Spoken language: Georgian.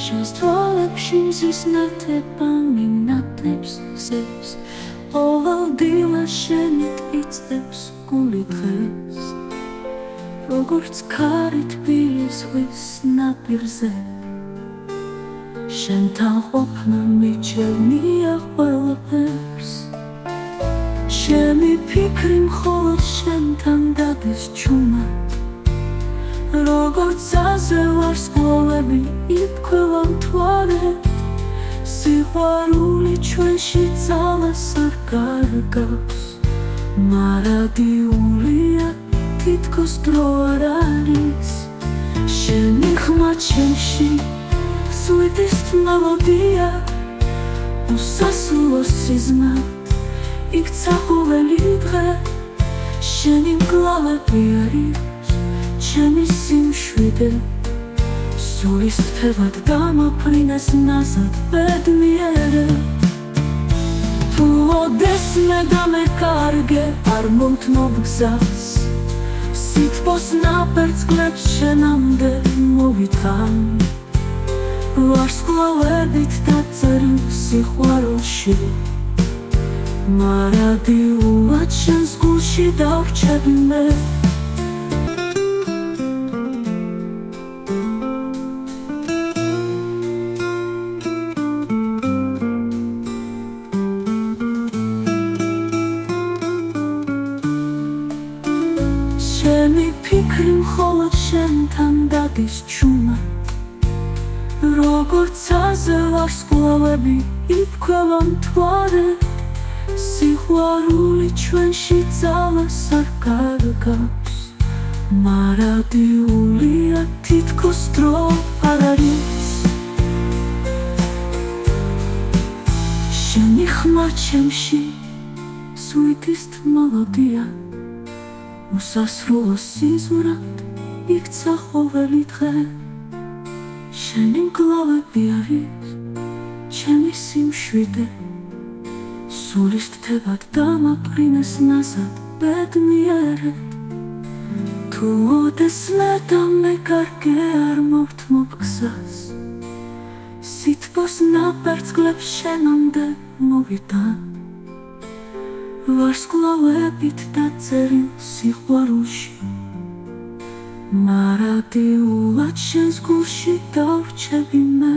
შენს თვალებში მზის ნათება მინათებს გზებს ყოველდღიურად შენი ტვიწებს გული დღეს როგორც ქარი თბილი ზღვის ნაპირზე შენთან ყოფნა მიჩვენია ყველაფერს ჩემი ფიქრი მხოლოდ შენთან დადის ჩუმად როგორც აზე ვარსკვლავები იფქვა მთვარედ სიყვარული ჩვენში ძალას არ კარგავს მარადიულია თითქოს დრო არ არის შენი ხმა ჩემში სვეტის მელოდია უსასრულო სიზმრად იქცა ყოველი დღე შენი მკლავები არის ჩემი სიმშვიდე სულისთებად დამაფრინეს ნაზად ბედნიერად თუ ოდესმე დამეკარგე არ მომთმობ გზას სითბოს ნაპერწკლებს შენამდე მოვითან ვარსკვლავებით დაწერილ სიყვარულში მარადიულად შენს გულში დავრჩები მე ჩემი ფიქრი მხოლოდ შენთან დადის ჩუმად როგორც აზე ვარსკვლავები იფქვა მთვარედ სიყვარული ჩვენში ძალას არ კარგავს მარადიულია თითქოს დრო არ არის შენი ხმა ჩემში სვეტის მელოდია უსასრულო სიზმრად იქცა ყოველი დღე შენი მკლავები არის ჩემი სიმშვიდე სულისთებად დამაფრინეს ნაზად ბედნიერად თუ ოდესმე დამეკარგე არ მოვთმობ გზას სითბოს ნაპერწკლებს შენამდე მოვიტან ვარსკვლავებით დაწერილ სიყვარულში მარადიულად შენს გულში დავრჩები მე